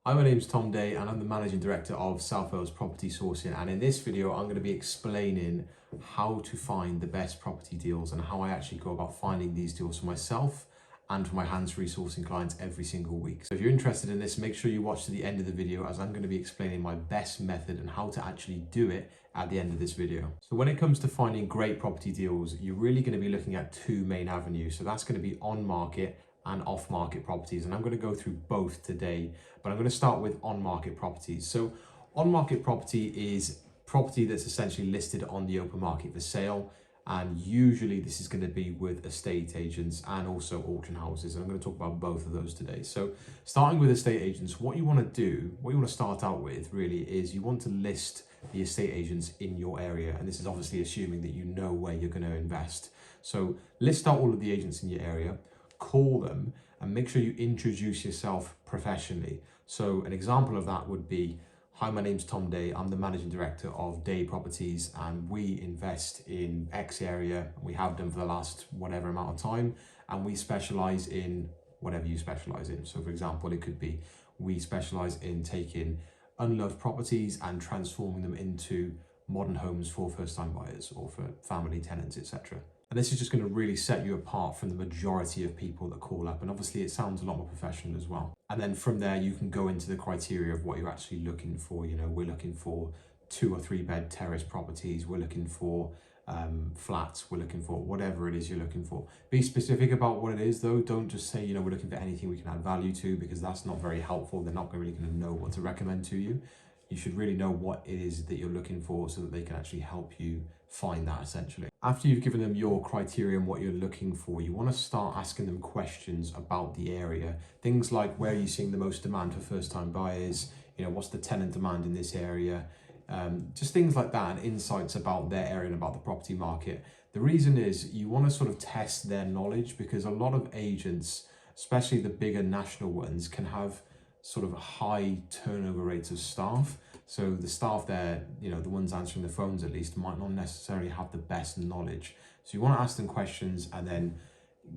Hi, my name's Tom Day and I'm the Managing Director of South Wales Property Sourcing, and in this video I'm going to be explaining how to find the best property deals and how I actually go about finding these deals for myself and for my hands-free sourcing clients every single week. So if you're interested in this, make sure you watch to the end of the video, as I'm going to be explaining my best method and how to actually do it at the end of this video. So when it comes to finding great property deals, you're really going to be looking at two main avenues. So that's going to be on market and off-market properties, and I'm going to go through both today, but I'm going to start with on-market properties. So on-market property is property that's essentially listed on the open market for sale, and usually this is going to be with estate agents and also auction houses, and I'm going to talk about both of those today. So starting with estate agents, what you want to start out with really is you want to list the estate agents in your area, and this is obviously assuming that you know where you're going to invest. So list out all of the agents in your area, call them, and make sure you introduce yourself professionally. So an example of that would be, hi, my name's Tom Day. I'm the Managing Director of Day Properties and we invest in X area. We have done for the last whatever amount of time, and we specialize in whatever you specialize in. So for example, it could be we specialize in taking unloved properties and transforming them into modern homes for first-time buyers or for family tenants, etc. And this is just going to really set you apart from the majority of people that call up. And obviously it sounds a lot more professional as well. And then from there, you can go into the criteria of what you're actually looking for. You know, we're looking for 2 or 3 bed terrace properties. We're looking for flats. We're looking for whatever it is you're looking for. Be specific about what it is though. Don't just say, you know, we're looking for anything we can add value to, because that's not very helpful. They're not really going to know what to recommend to you. You should really know what it is that you're looking for so that they can actually help you find that essentially. After you've given them your criteria and what you're looking for, you want to start asking them questions about the area. Things like, where are you seeing the most demand for first-time buyers? You know, what's the tenant demand in this area? Just things like that, and insights about their area and about the property market. The reason is you want to sort of test their knowledge, because a lot of agents, especially the bigger national ones, can have sort of high turnover rates of staff. So the staff there, you know, the ones answering the phones at least, might not necessarily have the best knowledge. So you want to ask them questions and then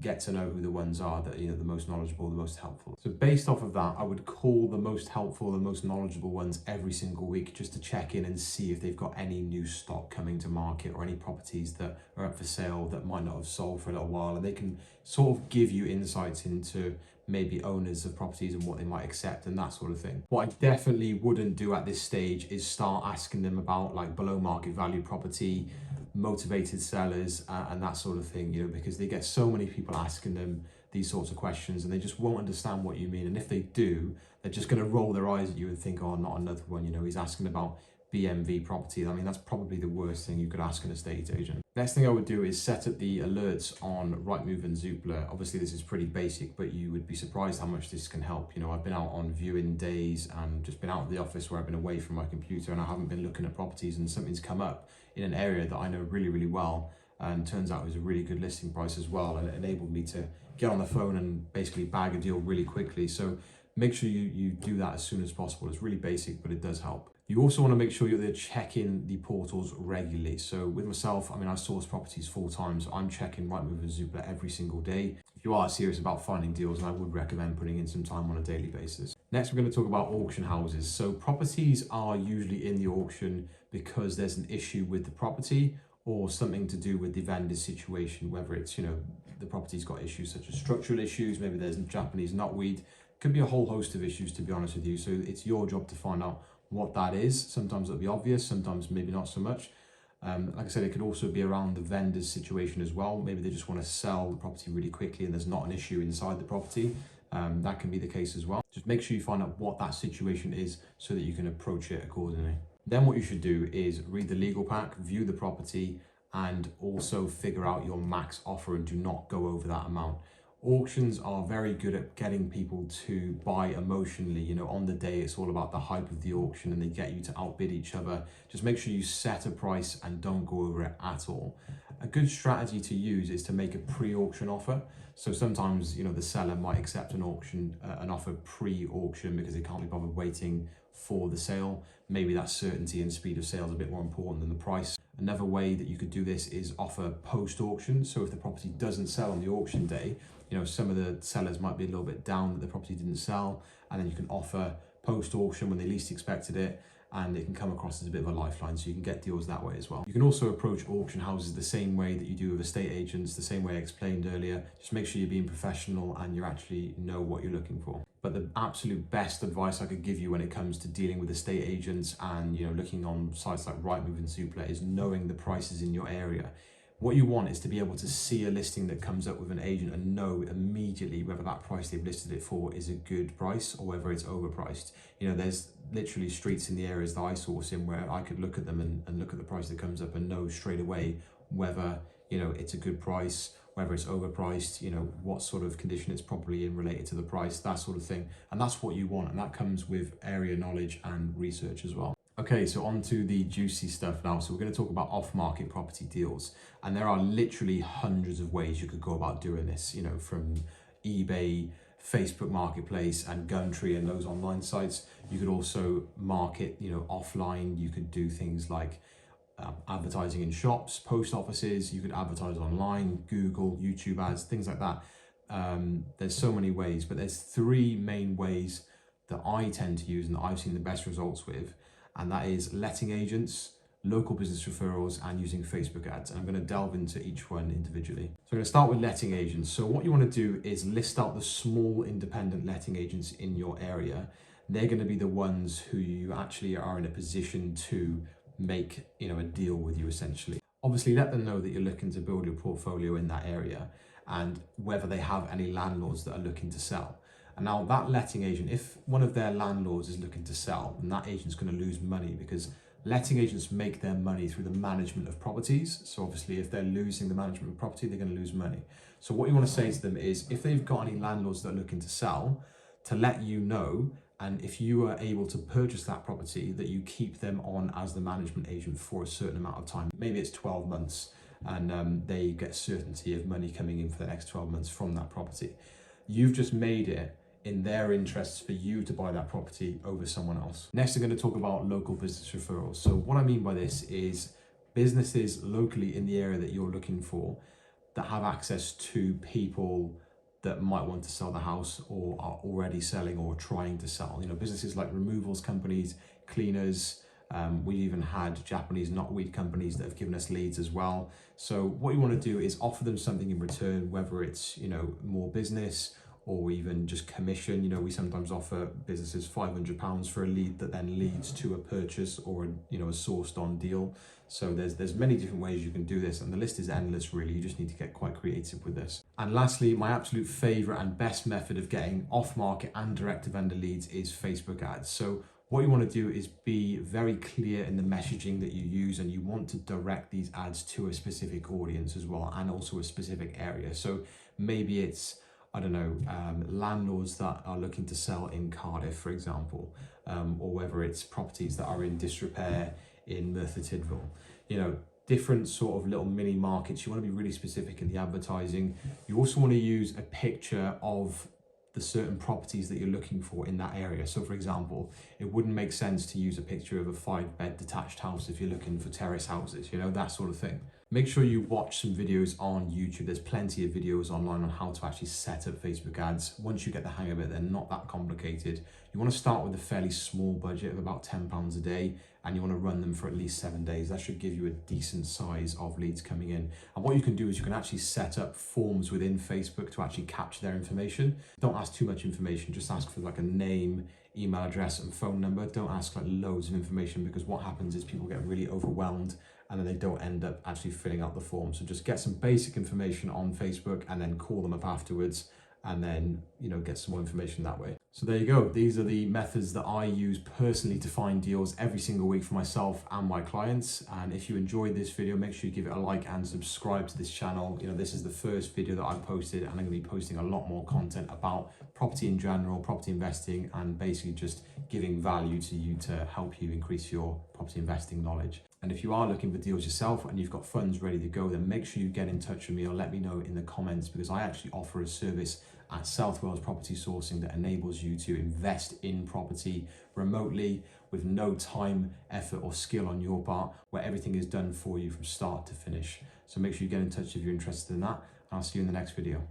get to know who the ones are that, you know, the most knowledgeable, the most helpful. So based off of that, I would call the most helpful, the most knowledgeable ones every single week, just to check in and see if they've got any new stock coming to market or any properties that are up for sale that might not have sold for a little while, and they can sort of give you insights into maybe owners of properties and what they might accept and that sort of thing. What I definitely wouldn't do at this stage is start asking them about like below market value property, motivated sellers, and that sort of thing, you know, because they get so many people asking them these sorts of questions and they just won't understand what you mean. And if they do, they're just going to roll their eyes at you and think, oh, not another one, you know, he's asking about BMV property. I mean, that's probably the worst thing you could ask an estate agent. Next thing I would do is set up the alerts on Rightmove and Zoopla. Obviously this is pretty basic, but you would be surprised how much this can help. You know, I've been out on viewing days and just been out of the office where I've been away from my computer and I haven't been looking at properties, and something's come up in an area that I know really, really well, and turns out it was a really good listing price as well, and it enabled me to get on the phone and basically bag a deal really quickly. So make sure you do that as soon as possible. It's really basic, but it does help. You also want to make sure you're checking the portals regularly. So with myself, I mean, I source properties full time, so I'm checking Rightmove and Zoopla every single day. If you are serious about finding deals, and I would recommend putting in some time on a daily basis. Next, we're going to talk about auction houses. So properties are usually in the auction because there's an issue with the property or something to do with the vendor's situation, whether it's, you know, the property's got issues such as structural issues, maybe there's Japanese knotweed, could be a whole host of issues, to be honest with you. So it's your job to find out what that is. Sometimes it'll be obvious, sometimes maybe not so much. Like I said, it could also be around the vendor's situation as well. Maybe they just want to sell the property really quickly and there's not an issue inside the property. That can be the case as well. Just make sure you find out what that situation is so that you can approach it accordingly. Then what you should do is read the legal pack, view the property, and also figure out your max offer, and do not go over that amount. Auctions are very good at getting people to buy emotionally. You know, on the day, it's all about the hype of the auction and they get you to outbid each other. Just make sure you set a price and don't go over it at all. A good strategy to use is to make a pre-auction offer. So sometimes, you know, the seller might accept an offer pre-auction because they can't be bothered waiting for the sale. Maybe that certainty and speed of sale is a bit more important than the price. Another way that you could do this is offer post-auction. So if the property doesn't sell on the auction day, you know, some of the sellers might be a little bit down that the property didn't sell, and then you can offer post-auction when they least expected it, and it can come across as a bit of a lifeline, so you can get deals that way as well. You can also approach auction houses the same way that you do with estate agents, the same way I explained earlier. Just make sure you're being professional and you actually know what you're looking for. But the absolute best advice I could give you when it comes to dealing with estate agents and looking on sites like Rightmove and Zoopla is knowing the prices in your area. What you want is to be able to see a listing that comes up with an agent and know immediately whether that price they've listed it for is a good price or whether it's overpriced. There's literally streets in the areas that I source in where I could look at them and look at the price that comes up and know straight away whether it's a good price, whether it's overpriced, what sort of condition it's properly in related to the price, that sort of thing. And that's what you want, and that comes with area knowledge and research as well. Okay, so on to the juicy stuff now. So we're going to talk about off-market property deals. And there are literally hundreds of ways you could go about doing this, from eBay, Facebook Marketplace and Gumtree and those online sites. You could also market, offline. You could do things like advertising in shops, post offices. You could advertise online, Google, YouTube ads, things like that. There's so many ways, but there's three main ways that I tend to use and that I've seen the best results with. And that is letting agents, local business referrals, and using Facebook ads. And I'm going to delve into each one individually. So I'm going to start with letting agents. So what you want to do is list out the small independent letting agents in your area. They're going to be the ones who you actually are in a position to make, a deal with you essentially. Obviously, let them know that you're looking to build your portfolio in that area and whether they have any landlords that are looking to sell. And now that letting agent, if one of their landlords is looking to sell, then that agent's going to lose money because letting agents make their money through the management of properties. So obviously if they're losing the management of property, they're going to lose money. So what you want to say to them is if they've got any landlords that are looking to sell, to let you know, and if you are able to purchase that property, that you keep them on as the management agent for a certain amount of time. Maybe it's 12 months and they get certainty of money coming in for the next 12 months from that property. You've just made it in their interests for you to buy that property over someone else. Next, I'm going to talk about local business referrals. So what I mean by this is businesses locally in the area that you're looking for that have access to people that might want to sell the house or are already selling or trying to sell. Businesses like removals companies, cleaners. We've even had Japanese knotweed companies that have given us leads as well. So what you want to do is offer them something in return, whether it's more business or even just commission. We sometimes offer businesses £500 for a lead that then leads to a purchase or a sourced on deal. So there's many different ways you can do this, and the list is endless really. You just need to get quite creative with this. And lastly, my absolute favorite and best method of getting off-market and direct-to-vendor leads is Facebook ads. So what you want to do is be very clear in the messaging that you use, and you want to direct these ads to a specific audience as well, and also a specific area. So maybe it's, landlords that are looking to sell in Cardiff, for example, or whether it's properties that are in disrepair in Merthyr Tydfil. Different sort of little mini markets. You want to be really specific in the advertising. You also want to use a picture of the certain properties that you're looking for in that area. So for example, it wouldn't make sense to use a picture of a 5-bed detached house if you're looking for terrace houses, that sort of thing. Make sure you watch some videos on YouTube. There's plenty of videos online on how to actually set up Facebook ads. Once you get the hang of it, they're not that complicated. You want to start with a fairly small budget of about £10 a day, and you want to run them for at least 7 days. That should give you a decent size of leads coming in. And what you can do is you can actually set up forms within Facebook to actually capture their information. Don't ask too much information, just ask for like a name, email address and phone number. Don't ask like loads of information, because what happens is people get really overwhelmed and then they don't end up actually filling out the form. So just get some basic information on Facebook and then call them up afterwards, and then get some more information that way. So there you go. These are the methods that I use personally to find deals every single week for myself and my clients. And if you enjoyed this video, make sure you give it a like and subscribe to this channel. This is the first video that I've posted, and I'm going to be posting a lot more content about property in general, property investing, and basically just giving value to you to help you increase your property investing knowledge. And if you are looking for deals yourself and you've got funds ready to go, then make sure you get in touch with me or let me know in the comments, because I actually offer a service at South Wales Property Sourcing that enables you to invest in property remotely with no time, effort or skill on your part, where everything is done for you from start to finish. So make sure you get in touch if you're interested in that, and I'll see you in the next video.